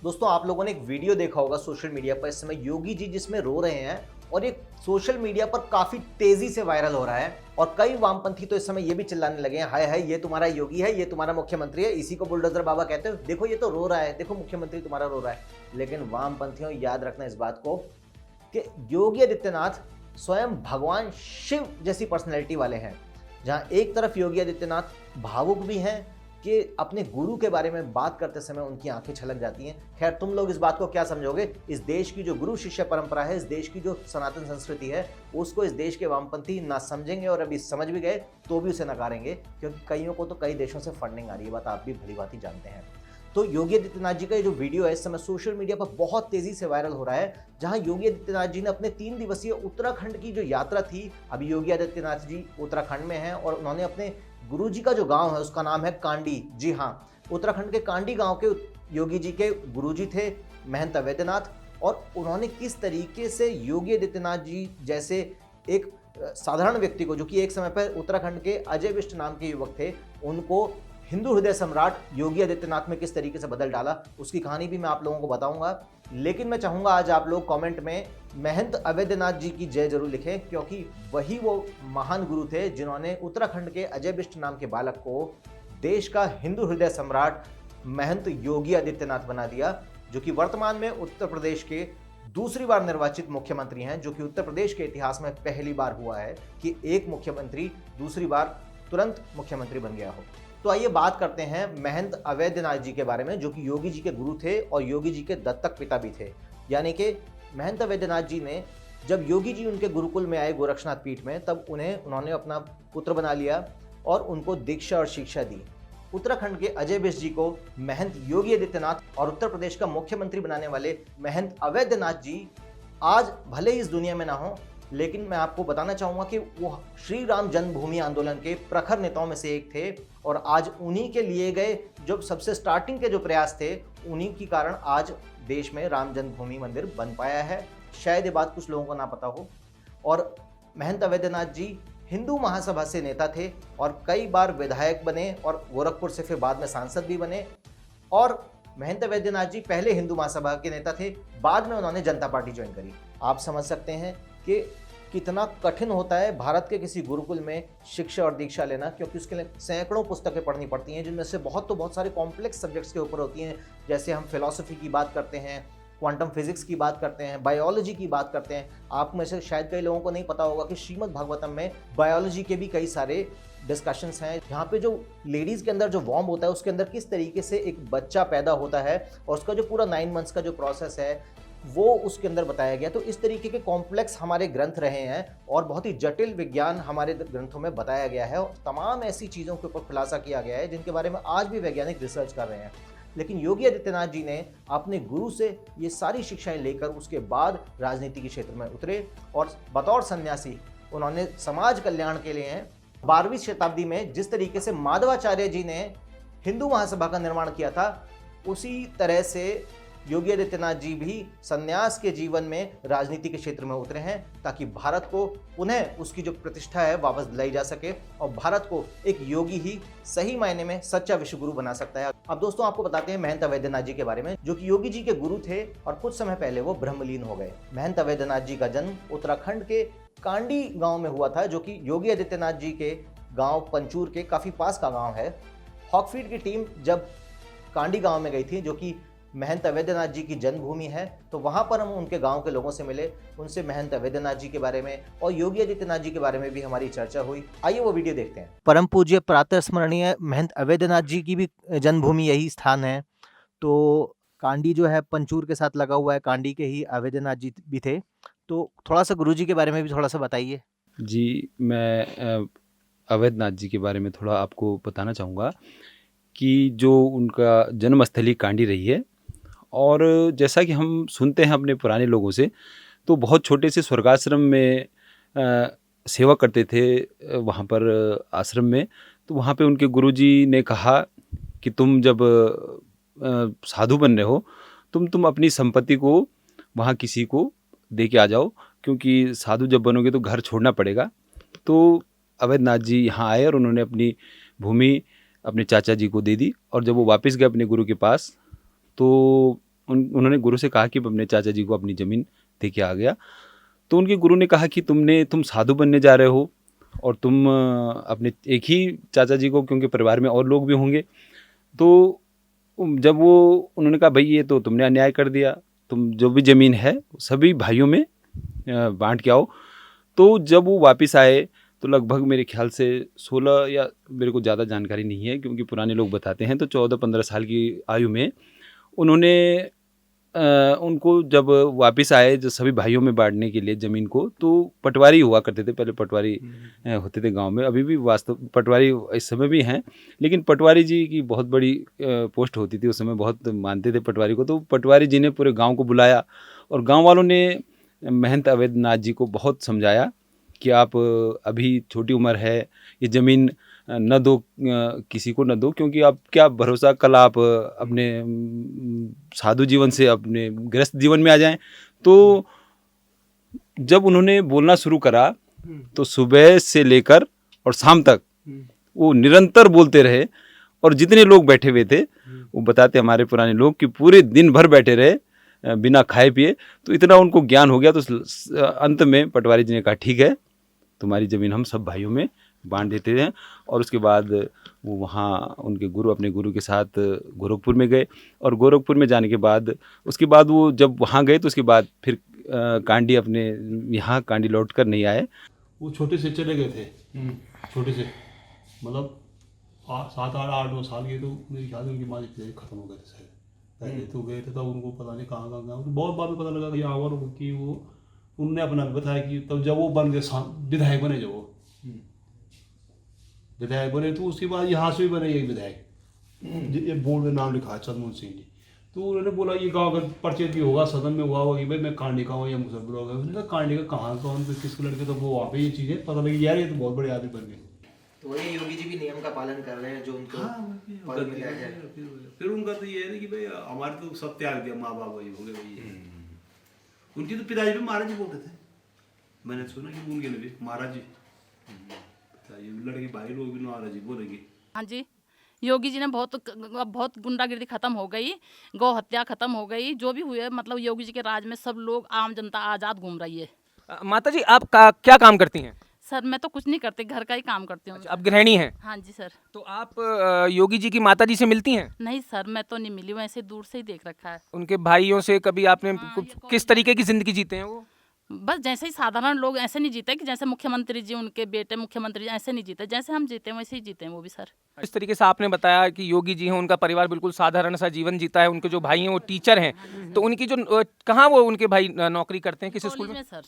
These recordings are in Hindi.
दोस्तों आप लोगों ने एक वीडियो देखा होगा सोशल मीडिया पर इस समय योगी जी जिसमें रो रहे हैं और ये सोशल मीडिया पर काफी तेजी से वायरल हो रहा है और कई वामपंथी तो इस समय ये भी चिल्लाने लगे हैं, हाय हाय ये तुम्हारा योगी है, ये तुम्हारा मुख्यमंत्री है, इसी को बुलडोजर बाबा कहते हो, देखो ये तो रो रहा है, देखो मुख्यमंत्री तुम्हारा रो रहा है। लेकिन वामपंथियों याद रखना इस बात को कि योगी आदित्यनाथ स्वयं भगवान शिव जैसी पर्सनैलिटी वाले हैं। जहां एक तरफ योगी आदित्यनाथ भावुक भी हैं कि अपने गुरु के बारे में बात करते समय उनकी आंखें छलक जाती हैं। खैर तुम लोग इस बात को क्या समझोगे, इस देश की जो गुरु शिष्य परंपरा है, इस देश की जो सनातन संस्कृति है, उसको इस देश के वामपंथी ना समझेंगे और अभी समझ भी गए तो भी उसे नकारेंगे, क्योंकि कईयों को तो कई देशों से फंडिंग आ रही है, बात आप भी भली भांति जानते हैं। तो योगी आदित्यनाथ जी का ये जो वीडियो है इस समय सोशल मीडिया पर बहुत तेजी से वायरल हो रहा है, जहां योगी आदित्यनाथ जी ने अपने 3 दिवसीय उत्तराखंड की जो यात्रा थी, अभी योगी आदित्यनाथ जी उत्तराखंड में हैं और उन्होंने अपने गुरु जी का जो गांव है उसका नाम है कांडी। जी हाँ, उत्तराखंड के कांडी गांव के योगी जी के गुरु जी थे महंत अवैधनाथ, और उन्होंने किस तरीके से योगी आदित्यनाथ जी जैसे एक साधारण व्यक्ति को, जो कि एक समय पर उत्तराखंड के अजय बिष्ट नाम के युवक थे, उनको हिंदू हृदय सम्राट योगी आदित्यनाथ में किस तरीके से बदल डाला, उसकी कहानी भी मैं आप लोगों को बताऊंगा। लेकिन मैं चाहूंगा आज आप लोग कमेंट में महंत अवैधनाथ जी की जय जरूर लिखें, क्योंकि वही वो महान गुरु थे जिन्होंने उत्तराखंड के अजय बिष्ट नाम के बालक को देश का हिंदू हृदय सम्राट महंत योगी आदित्यनाथ बना दिया, जो कि वर्तमान में उत्तर प्रदेश के दूसरी बार निर्वाचित मुख्यमंत्री हैं, जो कि उत्तर प्रदेश के इतिहास में पहली बार हुआ है कि एक मुख्यमंत्री दूसरी बार तुरंत मुख्यमंत्री बन गया हो। तो आइए बात करते हैं महंत अवैधनाथ जी के बारे में, जो कि योगी जी के गुरु थे और योगी जी के दत्तक पिता भी थे। यानी कि महंत अवैधनाथ जी ने, जब योगी जी उनके गुरुकुल में आए गोरक्षनाथ पीठ में, तब उन्होंने अपना पुत्र बना लिया और उनको दीक्षा और शिक्षा दी। उत्तराखंड के अजय बिष्ट जी को महंत योगी आदित्यनाथ और उत्तर प्रदेश का मुख्यमंत्री बनाने वाले महंत अवैधनाथ जी आज भले ही इस दुनिया में ना हो, लेकिन मैं आपको बताना चाहूंगा कि वो श्री राम जन्मभूमि आंदोलन के प्रखर नेताओं में से एक थे, और आज उन्हीं के लिए गए जो सबसे स्टार्टिंग के जो प्रयास थे, उन्हीं के कारण आज देश में राम जन्मभूमि मंदिर बन पाया है। शायद ये बात कुछ लोगों को ना पता हो। और महंत अवैधनाथ जी हिंदू महासभा से नेता थे और कई बार विधायक बने और गोरखपुर से फिर बाद में सांसद भी बने। और महंत अवैधनाथ जी पहले हिंदू महासभा के नेता थे, बाद में उन्होंने जनता पार्टी ज्वाइन करी। आप समझ सकते हैं कि कितना कठिन होता है भारत के किसी गुरुकुल में शिक्षा और दीक्षा लेना, क्योंकि उसके लिए सैकड़ों पुस्तकें पढ़नी पड़ती हैं, जिनमें से बहुत सारे कॉम्प्लेक्स सब्जेक्ट्स के ऊपर होती हैं। जैसे हम फिलॉसफी की बात करते हैं, क्वांटम फिजिक्स की बात करते हैं, बायोलॉजी की बात करते हैं। आप में से शायद कई लोगों को नहीं पता होगा कि श्रीमद् भागवतम में बायोलॉजी के भी कई सारे डिस्कशंस हैं। यहाँ पे जो लेडीज़ के अंदर जो वॉर्म होता है, उसके अंदर किस तरीके से एक बच्चा पैदा होता है और उसका जो पूरा 9 मंथ्स का जो प्रोसेस है वो उसके अंदर बताया गया। तो इस तरीके के कॉम्प्लेक्स हमारे ग्रंथ रहे हैं और बहुत ही जटिल विज्ञान हमारे ग्रंथों में बताया गया है, और तमाम ऐसी चीज़ों के ऊपर खुलासा किया गया है जिनके बारे में आज भी वैज्ञानिक रिसर्च कर रहे हैं। लेकिन योगी आदित्यनाथ जी ने अपने गुरु से ये सारी शिक्षाएं लेकर उसके बाद राजनीति के क्षेत्र में उतरे और बतौर सन्यासी उन्होंने समाज कल्याण के लिए 12वीं शताब्दी में जिस तरीके से माधवाचार्य जी ने हिंदू महासभा का निर्माण किया था, उसी तरह से योगी आदित्यनाथ जी भी संन्यास के जीवन में राजनीति के क्षेत्र में उतरे हैं, ताकि भारत को पुनः उसकी जो प्रतिष्ठा है वापस दिलाई जा सके और भारत को एक योगी ही सही मायने में सच्चा विश्वगुरु बना सकता है। अब दोस्तों आपको बताते हैं महंत अवैधनाथ जी के बारे में, जो कि योगी जी के गुरु थे और कुछ समय पहले वो ब्रह्मलीन हो गए। महंत अवैधनाथ जी का जन्म उत्तराखंड के कांडी गांव में हुआ था, जो कि योगी आदित्यनाथ जी के गांव पंचूर के काफी पास का गांव है। हॉकफील्ड की टीम जब कांडी गांव में गई थी, जो कि महंत अवैधनाथ जी की जन्मभूमि है, तो वहां पर हम उनके गांव के लोगों से मिले, उनसे महंत अवैधनाथ जी के बारे में और योगी आदित्यनाथ जी के बारे में भी हमारी चर्चा हुई। आइए वो वीडियो देखते हैं। परम पूज्य प्रातः स्मरणीय महंत अवैधनाथ जी की भी जन्मभूमि यही स्थान है। तो कांडी जो है पंचूर के साथ लगा हुआ है, कांडी के ही अवैधनाथ जी भी थे। तो थोड़ा सा गुरु जी के बारे में भी थोड़ा सा बताइए। जी, मैं अवैधनाथ जी के बारे में थोड़ा आपको बताना चाहूँगा कि जो उनका जन्मस्थली कांडी रही है, और जैसा कि हम सुनते हैं अपने पुराने लोगों से, तो बहुत छोटे से स्वर्गाश्रम में सेवा करते थे वहाँ पर आश्रम में। तो वहाँ पे उनके गुरुजी ने कहा कि तुम जब साधु बन रहे हो, तुम अपनी संपत्ति को वहाँ किसी को दे के आ जाओ, क्योंकि साधु जब बनोगे तो घर छोड़ना पड़ेगा। तो अवैधनाथ जी यहाँ आए और उन्होंने अपनी भूमि अपने चाचा जी को दे दी, और जब वो वापस गए अपने गुरु के पास, तो उन्होंने गुरु से कहा कि मैं अपने चाचा जी को अपनी ज़मीन दे के आ गया। तो उनके गुरु ने कहा कि तुम साधु बनने जा रहे हो और तुम अपने एक ही चाचा जी को, क्योंकि परिवार में और लोग भी होंगे, तो जब उन्होंने कहा भाई ये तो तुमने अन्याय कर दिया, तुम जो भी ज़मीन है सभी भाइयों में बांट के आओ। तो जब वो वापस आए तो लगभग मेरे ख्याल से 16 या मेरे को ज़्यादा जानकारी नहीं है क्योंकि पुराने लोग बताते हैं, तो 14-15 साल की आयु में उन्होंने उनको जब वापस आए जो सभी भाइयों में बांटने के लिए ज़मीन को, तो पटवारी हुआ करते थे, पहले पटवारी होते थे गांव में, अभी भी वास्तव पटवारी इस समय भी हैं, लेकिन पटवारी जी की बहुत बड़ी पोस्ट होती थी उस समय, बहुत मानते थे पटवारी को। तो पटवारी जी ने पूरे गांव को बुलाया और गांव वालों ने महंत अवैधनाथ जी को बहुत समझाया कि आप अभी छोटी उम्र है, ये ज़मीन न दो, किसी को न दो, क्योंकि आप क्या भरोसा कल आप अपने साधु जीवन से अपने गृहस्थ जीवन में आ जाएं। तो जब उन्होंने बोलना शुरू करा तो सुबह से लेकर और शाम तक वो निरंतर बोलते रहे और जितने लोग बैठे हुए थे वो बताते हमारे पुराने लोग कि पूरे दिन भर बैठे रहे बिना खाए पिए। तो इतना उनको ज्ञान हो गया। तो अंत में पटवारी जी ने कहा ठीक है, तुम्हारी ज़मीन हम सब भाइयों में बांट देते हैं। और उसके बाद वो वहाँ उनके गुरु अपने गुरु के साथ गोरखपुर में गए और गोरखपुर में जाने के बाद उसके बाद वो जब वहाँ गए तो उसके बाद फिर कांडी अपने यहाँ कांडी लौट कर नहीं आए। वो छोटे से चले गए थे, छोटे से मतलब 7-8-9 साल के, तो मेरे ख्याल से उनकी माँ खत्म हो गए थे शायद, पहले तो गए थे तब उनको पता नहीं कहाँ कहाँ गए, बहुत बाद में पता लगा कि यहाँ और कि वो उनने अपना भी बताया कि तब जब वो बन गए विधायक बने, जब वो विधायक बने तो उसके बाद यहाँ से भी बने एक विधायक, ये बोर्ड में नाम लिखा है चंद्रमोहन सिंह जी। तो उन्होंने बोला ये गाँव का परिचय भी होगा, सदन में हुआ होगा कि भाई मैं कांडी का हूँ या मुसलमान होगा। उन्होंने कहा कांडी का कहाँ कौन तो किसके लड़के, तो वो वहाँ पे ये चीज़ें पता लगी यार ये तो बहुत बड़े आदमी बन गए। तो वही योगी जी भी नियम का पालन कर रहे हैं जो उनको पद मिला है। फिर उनका तो ये है कि भाई हमारे तो सब त्याग दिया, माँ बाप वही हो गए भाई। उनकी तो पिताजी भी महाराज जी बोलते थे, मैंने सुना कि उनके लिए भी महाराज जी, लड़के भाई लोग भी महाराज जी बोलेंगे। हाँ जी, योगी जी ने बहुत गुंडागिर्दी खत्म हो गई, गौ हत्या खत्म हो गई, जो भी हुए मतलब योगी जी के राज में सब लोग आम जनता आज़ाद घूम रही है। माता जी आप क्या काम करती हैं? सर मैं तो कुछ नहीं करती, घर का ही काम करती हूँ। आप गृहिणी हैं? हाँ जी सर। तो आप योगी जी की माता जी से मिलती हैं? नहीं सर, मैं तो नहीं मिली हूँ, ऐसे दूर से ही देख रखा है। उनके भाइयों से कभी आपने किस तरीके की जिंदगी जीते हैं वो? बस जैसे ही साधारण लोग ऐसे नहीं जीते कि जैसे मुख्यमंत्री जी उनके बेटे मुख्यमंत्री जी ऐसे नहीं जीते, जैसे हम जीते हैं वैसे ही जीते हैं वो भी सर। इस तरीके से आपने बताया कि योगी जी हैं, उनका परिवार बिल्कुल साधारण सा जीवन जीता है, उनके जो भाई हैं वो टीचर हैं, तो उनकी जो कहाँ वो उनके भाई नौकरी करते हैं, किस स्कूल में? सर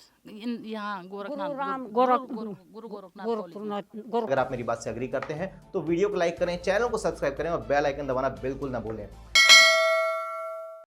यहाँ गोरखनाथ, गुरु गोरखनाथ। अगर आप मेरी बात से एग्री करते हैं तो वीडियो को लाइक करें, चैनल को सब्सक्राइब करें और बेल आइकन दबाना बिल्कुल ना भूलें।